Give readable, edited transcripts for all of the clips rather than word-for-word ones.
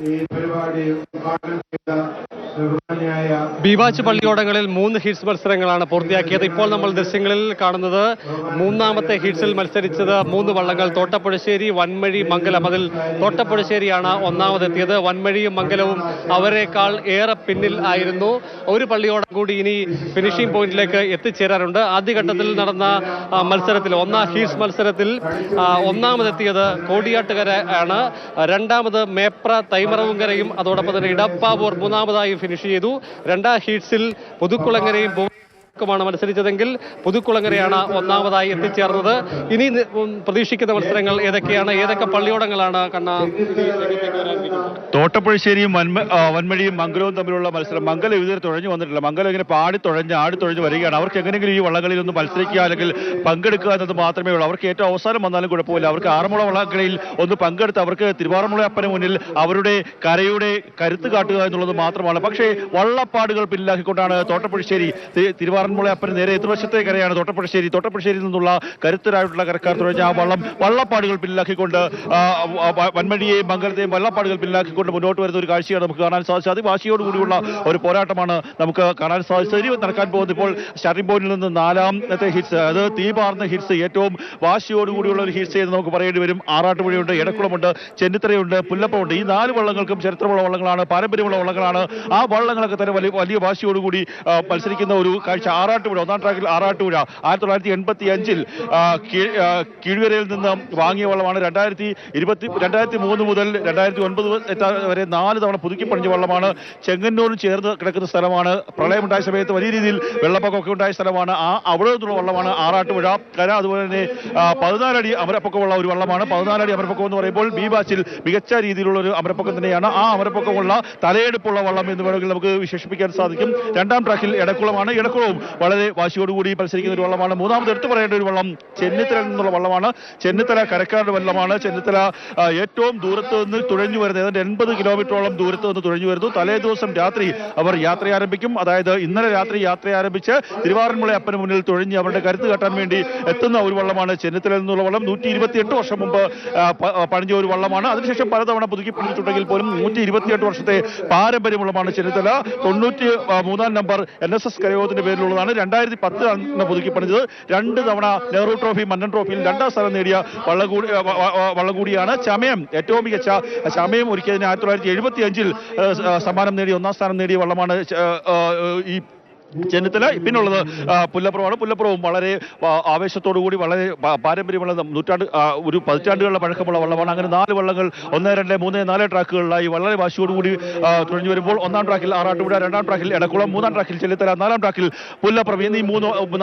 ഈ പരിപാടി ഉദ്ഘാടനം ചെയ്ത ബീവാച്ച് പള്ളിയോടങ്ങളിൽ 3 ഹീറ്റ്സ് മത്സരങ്ങളാണ് പൂർത്തിയാക്കിയത്. ഇപ്പോൾ നമ്മൾ ദൃശ്യങ്ങളിൽ കാണുന്നത് മൂന്നാമത്തെ ഹീറ്റ്സിൽ മത്സരിച്ചത് 3 വള്ളങ്ങൾ തോട്ടപ്പുഴശ്ശേരി, വൻമഴി, മംഗലം. അതിൽ തോട്ടപ്പുഴശ്ശേരിയാണ് ഒന്നാമതെത്തിയത്. വൻമഴിയും മംഗലവും അവരെക്കാൾ ഏറെ പിന്നിൽ ആയിരുന്നു. ഒരു പള്ളിയോടം കൂടി ഇനി ഫിനിഷിംഗ് പോയിന്റിലേക്ക് എത്തിച്ചേരാറുണ്ട്. ആദ്യഘട്ടത്തിൽ നടന്ന മത്സരത്തിൽ ഹീറ്റ്സ് മത്സരത്തിൽ ഒന്നാമതെത്തിയത് കോടിയാട്ടുകര ആണ്. രണ്ടാമത് മേപ്ര, തൈമറവുങ്കരയും അതോടൊപ്പം തന്നെ ഇടപ്പാവൂർ മൂന്നാമതായി ഫിനിഷ് ചെയ്തു. രണ്ടാം ഹീറ്റ്സിൽ പുതുക്കുളങ്ങരയും ാണ് മത്സരിച്ചതെങ്കിൽ പുതുക്കുളങ്ങരയാണ് ഒന്നാമതായി എത്തിച്ചേർന്നത്. ഇനി പ്രതീക്ഷിക്കുന്ന മത്സരങ്ങൾ ഏതൊക്കെയാണ്? ഏതൊക്കെ പള്ളിയോടങ്ങളാണ് തോട്ടപ്പുഴശ്ശേരിയും വൻമഴിയും മംഗലവും തമ്മിലുള്ള മത്സരം? മംഗലം ഇതുവരെ തുഴഞ്ഞു വന്നിട്ടില്ല. മംഗലം ഇങ്ങനെ ആടി തുഴഞ്ഞ് വരികയാണ്. അവർക്ക് എങ്ങനെയെങ്കിലും ഈ വള്ളങ്ങളിൽ ഒന്ന് മത്സരിക്കുക അല്ലെങ്കിൽ പങ്കെടുക്കുക എന്നത് മാത്രമേ ഉള്ളൂ. അവർക്ക് ഏറ്റവും അവസാനം വന്നാലും കുഴപ്പമില്ല. അവർക്ക് ആറന്മുള വള്ളങ്ങളിൽ ഒന്ന് പങ്കെടുത്ത് അവർക്ക് തിരുവാറന്മുള അപ്പന് മുന്നിൽ അവരുടെ കരയുടെ കരുത്ത് കാട്ടുക എന്നുള്ളത് മാത്രമാണ്. പക്ഷേ വള്ളപ്പാടുകൾ പിന്നിലാക്കിക്കൊണ്ടാണ് തോട്ടപ്പുഴശ്ശേരി തിരുവാറന്മുള അപ്പന് നേരെ എതിർവശത്തെ കരയാണ് തോട്ടപ്പുഴശ്ശേരിയിൽ നിന്നുള്ള കരുത്തരായിട്ടുള്ള കരക്കാർ തുഴഞ്ഞ ആ വള്ളപ്പാടുകൾ പിന്നിലാക്കിക്കൊണ്ട് വൻമഴിയെയും മംഗലത്തെയും വള്ളപ്പാടുകൾ പിന്നിലാക്കിക്കൊണ്ട് മുന്നോട്ട് വരുന്ന ഒരു കാഴ്ചയാണ് നമുക്ക് കാണാൻ സാധിച്ചത്. അതിവാശിയോടുകൂടിയുള്ള ഒരു പോരാട്ടമാണ് നമുക്ക് കാണാൻ സാധിച്ചത്. നടക്കാൻ പോകുന്നത് ഇപ്പോൾ സ്റ്റാർട്ടിംഗ് പോയിന്റിൽ നിന്ന് 4ാമത്തെ ഹിറ്റ്സ്, അത് തീപാർന്ന ഹിറ്റ്സ്, ഏറ്റവും വാശിയോടുകൂടിയുള്ള ഒരു ഹിറ്റ്സ് എന്ന് നമുക്ക് പറയേണ്ടി വരും. ആറാട്ടുപുഴയുണ്ട്, എടക്കുളമുണ്ട്, ചെന്നിത്തറയുണ്ട്, പുല്ലപ്പമുണ്ട്. ഈ 4 വള്ളങ്ങൾക്കും ചരിത്രമുള്ള വള്ളങ്ങളാണ്, പാരമ്പര്യമുള്ള വള്ളങ്ങളാണ്. ആ വള്ളങ്ങളൊക്കെ തന്നെ വലിയ വാശിയോടുകൂടി മത്സരിക്കുന്ന ഒരു കാഴ്ച. ആറാട്ടുപുഴ ഒന്നാം ട്രാക്കിൽ ആറാട്ടുപുഴ 1985-ൽ കീഴ്വരയിൽ നിന്ന് വാങ്ങിയ വള്ളമാണ്. 2003 മുതൽ 2009 വരെ 4 തവണ പുതുക്കി പണിഞ്ഞ വള്ളമാണ്. ചെങ്ങന്നൂരും ചേർന്ന് കിടക്കുന്ന സ്ഥലമാണ്. പ്രളയമുണ്ടായ സമയത്ത് വലിയ രീതിയിൽ വെള്ളപ്പൊക്കമൊക്കെ ഉണ്ടായ സ്ഥലമാണ്. അവിടെ നിന്നുള്ള വള്ളമാണ് ആറാട്ടുപുഴ കര. അതുപോലെ തന്നെ 14 അടി അമരപ്പൊക്കമുള്ള ഒരു വള്ളമാണ്. 14 അടി അമരപ്പൊക്കം എന്ന് പറയുമ്പോൾ ബി ബാച്ചിൽ മികച്ച രീതിയിലുള്ള ഒരു അമരപ്പൊക്കം തന്നെയാണ്. ആ അമരപ്പൊക്കമുള്ള തലയെടുപ്പുള്ള വള്ളം എന്ന് വേണമെങ്കിൽ നമുക്ക് വിശേഷിപ്പിക്കാൻ സാധിക്കും. 2ാം ട്രാക്കിൽ എടക്കുളമാണ്. എടക്കുളവും വളരെ വാശിയോടുകൂടി മത്സരിക്കുന്ന ഒരു വള്ളമാണ്. മൂന്നാമത് എടുത്തു പറയേണ്ട ഒരു വള്ളം ചെന്നിത്തലയിൽ നിന്നുള്ള വള്ളമാണ്. ചെന്നിത്തല കരക്കാരുടെ വള്ളമാണ്. ചെന്നിത്തല ഏറ്റവും ദൂരത്ത് നിന്ന് തുഴഞ്ഞു വരുന്നത്, ഏതാണ്ട് 80 കിലോമീറ്ററോളം ദൂരത്ത് നിന്ന് തുഴഞ്ഞു വരുന്നു. തലേ ദിവസം രാത്രി അവർ യാത്ര ആരംഭിക്കും. അതായത് ഇന്നലെ രാത്രി യാത്ര ആരംഭിച്ച് തിരുവാറന്മുള അപ്പന് മുന്നിൽ തുഴഞ്ഞ് അവരുടെ കരുത്ത് കാട്ടാൻ വേണ്ടി എത്തുന്ന ഒരു വള്ളമാണ് ചെന്നിത്തലയിൽ നിന്നുള്ള വള്ളം. 128 വർഷം മുമ്പ് പണിഞ്ഞ ഒരു വള്ളമാണ്. അതിനുശേഷം പലതവണ പുതുക്കി പണിഞ്ഞിട്ടുണ്ടെങ്കിൽ പോലും 128 വർഷത്തെ പാരമ്പര്യമുള്ളതാണ് ചെന്നിത്തല. 93ാം number NSS കരയോഗത്തിന്റെ പേരിലുള്ളതാണ്. 2010 ആണ് പുതുക്കി പണിഞ്ഞത്. 2 തവണ നെഹ്റു ട്രോഫി, മന്നൻ ട്രോഫിയിൽ 2ാം സ്ഥാനം നേടിയ വള്ളം കൂടിയാണ്. ചമയം, ഏറ്റവും മികച്ച ചമയം ഒരുക്കിയതിന് 1975-ൽ സമ്മാനം നേടിയ 1ാം സ്ഥാനം നേടിയ വള്ളമാണ് ഈ ചെന്നിത്തല. പിന്നുള്ളത് പുല്ലപ്പുറമാണ്. പുല്ലപ്പുറവും വളരെ ആവേശത്തോടുകൂടി വളരെ പാരമ്പര്യമുള്ള ഒരു 10 പതിറ്റാണ്ടുകളുടെ പഴക്കമുള്ള വള്ളമാണ്. അങ്ങനെ 4 വള്ളങ്ങൾ 1, 2, 3, 4 ട്രാക്കുകളിലായി വളരെ വാശിയോടുകൂടി തുഴഞ്ഞു വരുമ്പോൾ 1ാം ട്രാക്കിൽ ആറാട്ടുപുഴ, 2ാം ട്രാക്കിൽ എടക്കുളം, 3ാം ട്രാക്കിൽ ചെന്നിത്തല, 4ാം ട്രാക്കിൽ പുല്ലപ്പുറം എന്നീ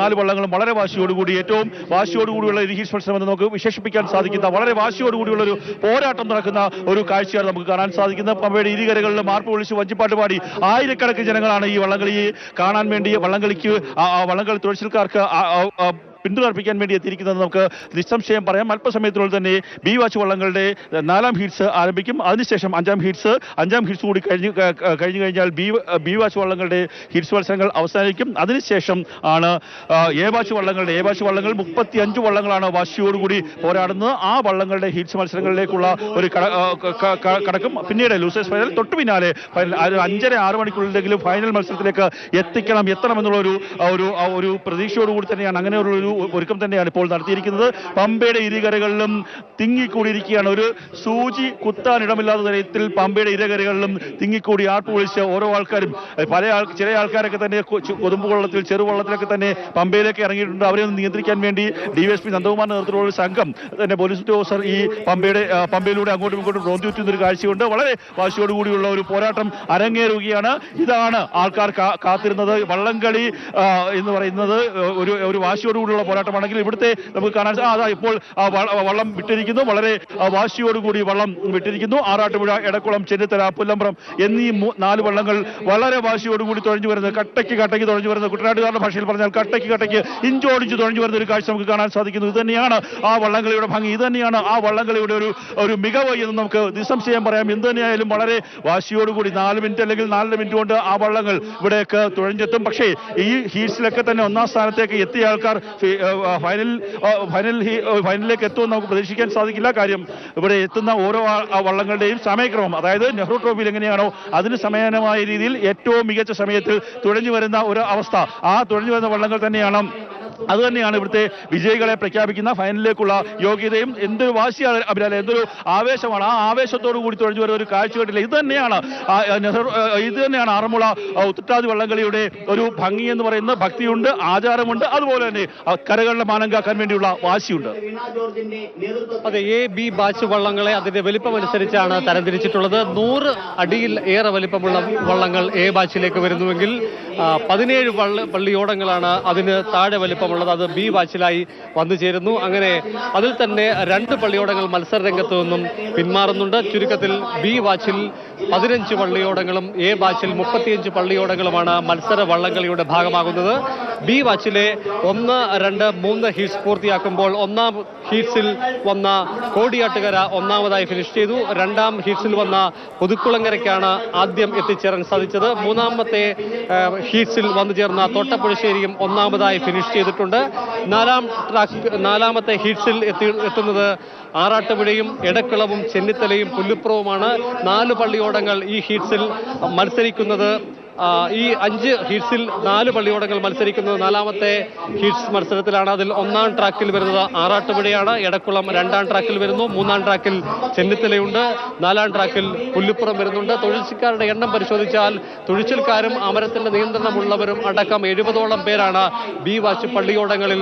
4 വള്ളങ്ങളും വളരെ വാശിയോടുകൂടി, ഏറ്റവും വാശിയോടുകൂടിയുള്ള ഒരു ഹീറ്റ്സ് മത്സരം എന്ന് നമുക്ക് വിശേഷിപ്പിക്കാൻ സാധിക്കുന്ന വളരെ വാശിയോടുകൂടിയുള്ള ഒരു പോരാട്ടം നടക്കുന്ന ഒരു കാഴ്ചയാണ് നമുക്ക് കാണാൻ സാധിക്കുന്നത്. പമ്പയുടെ ഇരുകരകളിൽ മാർപ്പ് വിളിച്ച് വഞ്ചിപ്പാട്ട് പാടി ആയിരക്കണക്കിന് ജനങ്ങളാണ് ഈ വള്ളംകളി കാണാൻ വേണ്ടി വള്ളംകളി തുഴച്ചിൽക്കാർക്ക് പിന്തുണർപ്പിക്കാൻ വേണ്ടി എത്തിയിരിക്കുന്നത് നമുക്ക് നിസ്സംശയം പറയാം. അല്പസമയത്തിനുള്ളിൽ തന്നെ ബി വാച്ച് വള്ളങ്ങളുടെ 4ാം ഹീറ്റ്സ് ആരംഭിക്കും. അതിനുശേഷം 5ാം ഹീറ്റ്സ് കൂടി കഴിഞ്ഞു കഴിഞ്ഞാൽ ബി വാച്ച് വള്ളങ്ങളുടെ ഹീറ്റ്സ് മത്സരങ്ങൾ അവസാനിക്കും. അതിനുശേഷം ആണ് എ വാച്ച് വള്ളങ്ങൾ 35 വള്ളങ്ങളാണ് വാശിയോടുകൂടി പോരാടുന്നത്. ആ വള്ളങ്ങളുടെ ഹീറ്റ്സ് മത്സരങ്ങളിലേക്കുള്ള ഒരു കടക്കും. പിന്നീട് ലൂസേഴ്സ് ഫൈനൽ, തൊട്ടു പിന്നാലെ ഫൈനൽ. 5:30-6 മണിക്കുള്ളിലെങ്കിലും ഫൈനൽ മത്സരത്തിലേക്ക് എത്തണമെന്നുള്ള ഒരു പ്രതീക്ഷയോടുകൂടി തന്നെയാണ് അങ്ങനെ ഒരു ഒരുക്കം തന്നെയാണ് ഇപ്പോൾ നടത്തിയിരിക്കുന്നത്. പമ്പയുടെ ഇരുകരകളിലും തിങ്ങിക്കൂടിയിരിക്കുകയാണ്. ഒരു സൂചി കുത്താനിടമില്ലാത്ത തരത്തിൽ പമ്പയുടെ ഇരുകരകളിലും തിങ്ങിക്കൂടി ആർപ്പ് വിളിച്ച് ഓരോ ആൾക്കാരും, ചില ആൾക്കാരൊക്കെ തന്നെ കൊതുമ്പുവള്ളത്തിൽ, ചെറുവള്ളത്തിലൊക്കെ തന്നെ പമ്പയിലേക്ക് ഇറങ്ങിയിട്ടുണ്ട്. അവരെ ഒന്ന് നിയന്ത്രിക്കാൻ വേണ്ടി DSP നന്ദകുമാർ നേതൃത്വത്തിലുള്ള ഒരു സംഘം തന്നെ പോലീസ് ഉദ്യോഗസ്ഥർ ഈ പമ്പയിലൂടെ അങ്ങോട്ടും ഇങ്ങോട്ടും റോന്തിയുറ്റുന്ന ഒരു കാഴ്ചയുണ്ട്. വളരെ വാശിയോടുകൂടിയുള്ള ഒരു പോരാട്ടം അരങ്ങേറുകയാണ്. ഇതാണ് ആൾക്കാർ കാത്തിരുന്നത്. വള്ളംകളി എന്ന് പറയുന്നത് ഒരു വാശിയോടുകൂടിയുള്ള പോരാട്ടമാണെങ്കിൽ ഇവിടുത്തെ നമുക്ക് കാണാൻ ഇപ്പോൾ വള്ളം വിട്ടിരിക്കുന്നു. വളരെ വാശിയോടുകൂടി വള്ളം വിട്ടിരിക്കുന്നു. ആറാട്ടുപുഴ, എടക്കുളം, ചെന്നിത്തല, പുല്ലമ്പുറം എന്നീ 4 വള്ളങ്ങൾ വളരെ വാശിയോടുകൂടി തുഴഞ്ഞു വരുന്നത്, കട്ടയ്ക്ക് തുഴഞ്ഞു വരുന്നത്, കുട്ടനാട്ടുകാരുടെ ഭാഷയിൽ പറഞ്ഞാൽ കട്ടയ്ക്ക് ഇഞ്ചോടിച്ച് തുഴഞ്ഞു വരുന്ന ഒരു കാഴ്ച നമുക്ക് കാണാൻ സാധിക്കുന്നു. ഇത് തന്നെയാണ് ആ വള്ളംകളിയുടെ ഭംഗി, ഇത് തന്നെയാണ് ആ വള്ളംകളിയുടെ ഒരു മികവ് എന്ന് നമുക്ക് നിസ്സംശയം പറയാം. എന്ത് തന്നെയായാലും വളരെ വാശിയോടുകൂടി 4 മിനിറ്റ് അല്ലെങ്കിൽ 4 മിനിറ്റ് കൊണ്ട് ആ വള്ളങ്ങൾ ഇവിടേക്ക് തുഴഞ്ഞെത്തും. പക്ഷേ ഈ ഹീറ്റ്സിലൊക്കെ തന്നെ 1ാം സ്ഥാനത്തേക്ക് എത്തിയ ആൾക്കാർ ഫൈനലിലേക്ക് എത്തുമെന്ന് നമുക്ക് പ്രതീക്ഷിക്കാൻ സാധിക്കില്ല. കാര്യം ഇവിടെ എത്തുന്ന ഓരോ വള്ളങ്ങളുടെയും സമയക്രമം, അതായത് നെഹ്റു ട്രോഫിയിൽ എങ്ങനെയാണോ അതിന് സമാനമായ രീതിയിൽ ഏറ്റവും മികച്ച സമയത്തിൽ തുഴഞ്ഞു വരുന്ന ഒരു അവസ്ഥ, ആ തുഴഞ്ഞു വരുന്ന വള്ളങ്ങൾ തന്നെയാണ് അതുതന്നെയാണ് ഇവിടുത്തെ വിജയികളെ പ്രഖ്യാപിക്കുന്ന ഫൈനലിലേക്കുള്ള യോഗ്യതയും. എന്തൊരു വാശിയാണ് അഭിലാലെ, എന്തൊരു ആവേശമാണ്. ആ ആവേശത്തോടു കൂടി തുഴഞ്ഞു വരുന്ന ഒരു കാഴ്ച കണ്ടില്ല. ഇത് തന്നെയാണ് ആറന്മുള ഉത്രട്ടാതി വള്ളംകളിയുടെ ഒരു ഭംഗി എന്ന് പറയുന്നത്. ഭക്തിയുണ്ട്, ആചാരമുണ്ട്, അതുപോലെ തന്നെ കരകളുടെ മാനം കാക്കാൻ വേണ്ടിയുള്ള വാശിയുണ്ട്. അതെ, A, B ബാച്ച് വള്ളങ്ങളെ അതിന്റെ വലിപ്പമനുസരിച്ചാണ് തരംതിരിച്ചിട്ടുള്ളത്. 100 അടിയിൽ ഏറെ വലിപ്പമുള്ള വള്ളങ്ങൾ A ബാച്ചിലേക്ക് വരുന്നുവെങ്കിൽ 17 പള്ളിയോടങ്ങളാണ് അതിന് താഴെ വലിപ്പമുള്ളത്. അത് B ബാച്ചിലായി വന്നു ചേരുന്നു. അങ്ങനെ അതിൽ തന്നെ 2 പള്ളിയോടങ്ങൾ മത്സര രംഗത്ത് നിന്നും പിന്മാറുന്നുണ്ട്. ചുരുക്കത്തിൽ B ബാച്ചിൽ 15 പള്ളിയോടങ്ങളും A ബാച്ചിൽ 35 പള്ളിയോടങ്ങളുമാണ് മത്സര വള്ളംകളിയുടെ ഭാഗമാകുന്നത്. B ബാച്ചിലെ 1, 2, 3 ഹീറ്റ്സ് പൂർത്തിയാക്കുമ്പോൾ ഒന്നാം ഹീറ്റ്സിൽ വന്ന കോടിയാട്ടുകര ഒന്നാമതായി ഫിനിഷ് ചെയ്തു. 2ാം ഹീറ്റ്സിൽ വന്ന പുതുക്കുളങ്ങരയ്ക്കാണ് ആദ്യം എത്തിച്ചേരാൻ സാധിച്ചത്. 3ാമത്തെ ഹീറ്റ്സിൽ വന്നു ചേർന്ന തോട്ടപ്പുഴശ്ശേരിയും ഒന്നാമതായി ഫിനിഷ് ചെയ്തിട്ടുണ്ട്. 4ാമത്തെ ഹീറ്റ്സിൽ എത്തുന്നത് ആറാട്ടുപുഴയും എടക്കുളവും ചെന്നിത്തലയും പുല്ലുപ്രവുമാണ്. 4 പള്ളിയോടങ്ങൾ ഈ ഹീറ്റ്സിൽ മത്സരിക്കുന്നത്. ഈ 5 ഹീറ്റ്സിൽ 4 പള്ളിയോടങ്ങൾ മത്സരിക്കുന്നത് 4ാമത്തെ ഹീറ്റ്സ് മത്സരത്തിലാണ്. അതിൽ 1ാം ട്രാക്കിൽ വരുന്നത് ആറാട്ടുപുഴയാണ്, എടക്കുളം 2ാം ട്രാക്കിൽ വരുന്നു, 3ാം ട്രാക്കിൽ ചെന്നിത്തലയുണ്ട്, 4ാം ട്രാക്കിൽ പുല്ലുപ്പുറം വരുന്നുണ്ട്. തൊഴിൽക്കാരുടെ എണ്ണം പരിശോധിച്ചാൽ തുഴച്ചിൽക്കാരും അമരത്തിന്റെ നിയന്ത്രണമുള്ളവരും അടക്കം 70ഓളം പേരാണ് B ബാച്ച് പള്ളിയോടങ്ങളിൽ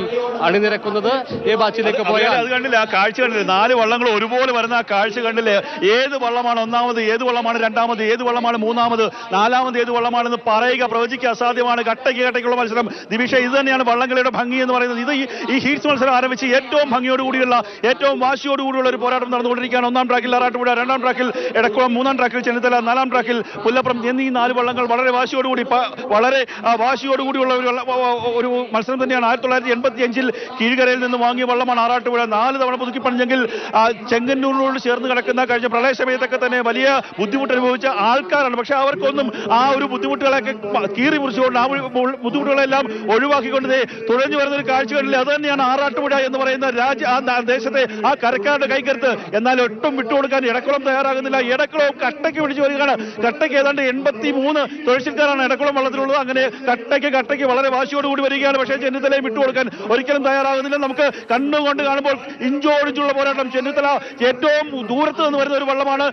അണിനിരക്കുന്നത്. A ബാച്ചിലേക്ക് പോയാൽ അത് കണ്ടില്ല, ആ കാഴ്ച കണ്ടില്ല. 4 വള്ളങ്ങൾ ഒരുപോലെ വരുന്ന ആ കാഴ്ച കണ്ടില്ലേ? ഏത് വള്ളമാണ് ഒന്നാമത്, ഏത് വള്ളമാണ് രണ്ടാമത്, ഏത് വള്ളമാണ് മൂന്നാമത്, 4ാമത് ഏത് വള്ളമാണ് പറയുക, പ്രവചിക്കുക അസാധ്യമാണ്. കട്ടയ്ക്കുള്ള മത്സരം. ദിവിഷ, ഇത് തന്നെയാണ് വള്ളംകളിയുടെ ഭംഗി എന്ന് പറയുന്നത്. ഇത് ഈ ഹീറ്റ്സ് മത്സരം ആരംഭിച്ച് ഏറ്റവും ഭംഗിയോടുകൂടിയുള്ള, ഏറ്റവും വാശിയോടുകൂടിയുള്ള ഒരു പോരാട്ടം നടന്നുകൊണ്ടിരിക്കുകയാണ്. 1ാം ട്രാക്കിൽ ആറാട്ടുപുഴ, 2ാം ട്രാക്കിൽ എടക്കുളം, 3ാം ട്രാക്കിൽ ചെന്നിത്തല, 4ാം ട്രാക്കിൽ പുല്ലപ്പുറം എന്നീ 4 വള്ളങ്ങൾ വളരെ വാശിയോടുകൂടിയുള്ള ഒരു മത്സരം തന്നെയാണ്. 1985 കീഴ്കരയിൽ നിന്ന് വാങ്ങിയ വള്ളമാണ് ആറാട്ടുപുഴ. 4 തവണ പുതുക്കി പണിഞ്ഞെങ്കിൽ ചെങ്ങന്നൂരിനോട് ചേർന്ന് കിടക്കുന്ന കഴിഞ്ഞ പ്രളയ സമയത്തൊക്കെ തന്നെ വലിയ ബുദ്ധിമുട്ട് അനുഭവിച്ച ആൾക്കാരാണ്. പക്ഷെ അവർക്കൊന്നും ആ ഒരു ബുദ്ധിമുട്ടുകളൊക്കെ കീറി മുറിച്ചുകൊണ്ട്, ആ ബുദ്ധിമുട്ടുകളെല്ലാം ഒഴിവാക്കിക്കൊണ്ട് തുഴഞ്ഞു വരുന്ന ഒരു കാഴ്ച കണ്ടില്ല. അത് തന്നെയാണ് ആറാട്ടുപുഴ എന്ന് പറയുന്ന ദേശത്തെ ആ കരക്കാരുടെ കൈക്കരുത്ത്. എന്നാൽ ഒട്ടും വിട്ടുകൊടുക്കാൻ എടക്കുളം തയ്യാറാകുന്നില്ല. എടക്കുളവും കട്ടയ്ക്ക് പിടിച്ചു വരികയാണ്. കട്ടയ്ക്ക് ഏതാണ്ട് 83 തുഴച്ചിൽക്കാരാണ് എടക്കുളം വള്ളത്തിലുള്ളത്. അങ്ങനെ കട്ടയ്ക്ക് വളരെ വാശിയോടുകൂടി വരികയാണ്. പക്ഷേ ചെന്നിത്തലയും വിട്ടുകൊടുക്കാൻ ഒരിക്കലും തയ്യാറാകുന്നില്ല. നമുക്ക് കണ്ണുകൊണ്ട് കാണുമ്പോൾ ഇഞ്ചോടിഞ്ചുള്ള പോരാട്ടം. ചെന്നിത്തല ഏറ്റവും ദൂരത്ത് നിന്ന് വരുന്ന ഒരു വള്ളമാണ്,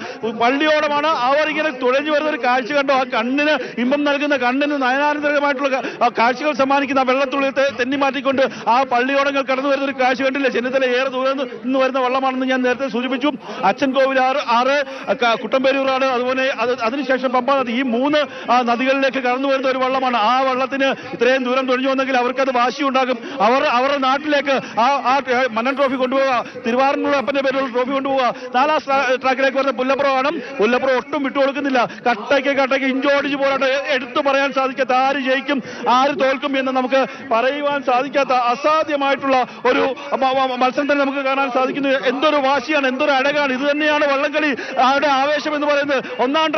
പള്ളിയോടമാണ്. അവർ ഇങ്ങനെ തുഴഞ്ഞു വരുന്ന ഒരു കാഴ്ച കണ്ടോ? ആ കണ്ണിന് ഇമ്പം നൽകുന്ന, കണ്ണിന് നയനാനന്ദകരമായിട്ടുള്ള കാഴ്ചകൾ സമ്മാനിക്കുന്ന വെള്ളത്തുള്ളിൽ തെന്നി മാറ്റിക്കൊണ്ട് ആ പള്ളിയോടങ്ങൾ കടന്നു വരുന്ന ഒരു കാഴ്ച കണ്ടില്ല. ചെന്നിത്തല ഏറെ ദൂരം നിന്ന് വരുന്ന വള്ളമാണെന്ന് ഞാൻ നേരത്തെ സൂചിപ്പിച്ചു. അച്ഛൻകോവിൽ 6, കുട്ടമ്പേരൂറാണ്, അതുപോലെ അതിനുശേഷം പമ്പ നദി. ഈ 3 നദികളിലേക്ക് കടന്നു വരുന്ന ഒരു വള്ളമാണ്. ആ വള്ളത്തിന് ഇത്രയും ദൂരം തുഴഞ്ഞു വന്നെങ്കിൽ അവർക്കത് വാശിയുണ്ടാകും. അവരുടെ നാട്ടിലേക്ക് ആ മന്നൻ ട്രോഫി കൊണ്ടുപോവുക, തിരുവാറന്മുള അപ്പന്റെ പേരിലുള്ള ട്രോഫി കൊണ്ടുപോവുക. 4ാം ട്രാക്കിലേക്ക് വരുന്ന പുല്ലപ്പുറമാണ്. പുല്ലപ്പുറം ഒട്ടും വിട്ടുകൊടുക്കുന്നില്ല. കട്ടയ്ക്ക് ഇഞ്ചോടിച്ച് പോരാട്ടം. എടുത്തു പറയാൻ സാധിക്കാത്ത, ആര് ജയിക്കും ആര് തോൽക്കും എന്ന് നമുക്ക് പറയുവാൻ സാധിക്കാത്ത അസാധ്യമായിട്ടുള്ള ഒരു മത്സരം തന്നെ നമുക്ക് കാണാൻ സാധിക്കുന്നു. എന്തൊരു വാശിയാണ്, എന്തൊരു അഴകാണ്. ഇത് തന്നെയാണ് വള്ളംകളി ആവേശം എന്ന് പറയുന്നത്. 1ാം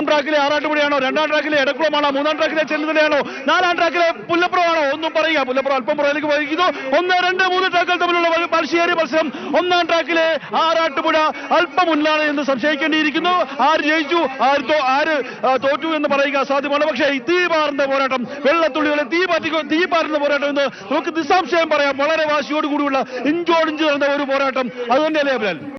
ട്രാക്കിലെ ആറാട്ടുപുഴയാണോ, 2ാം ട്രാക്കിലെ എടക്കുളമാണോ, 3ാം ട്രാക്കിലെ ചെന്നിത്തലയാണോ, 4ാം ട്രാക്കിലെ പുല്ലപ്പുറമാണോ? ഒന്നും പറയുക. പുല്ലപ്പുറം അല്പം പുറകിലേക്ക് പോയിരിക്കുന്നു. 1, 2, 3 ട്രാക്കുകൾ തമ്മിലുള്ള പഴശ്ശേരി മത്സരം. 1ാം ട്രാക്കിലെ ആറാട്ടുപുഴ അല്പം മുന്നിലാണ് എന്ന് സംശയിക്കേണ്ടിയിരിക്കുന്നു. ആര് ജയിച്ചു ആര് തോറ്റു എന്ന് പറയുക അസാധ്യമാണ്. പക്ഷേ തീ പാറുന്ന പോരാട്ടം, വെള്ളത്തുള്ളികളെ തീ പാറുന്ന പോരാട്ടം എന്ന് നമുക്ക് നിസ്സംശയം പറയാം. വളരെ വാശിയോടുകൂടിയുള്ള ഇഞ്ചോടിഞ്ച് നടന്ന ഒരു പോരാട്ടം. അതുതന്നെയല്ലേ അഭിലാൽ?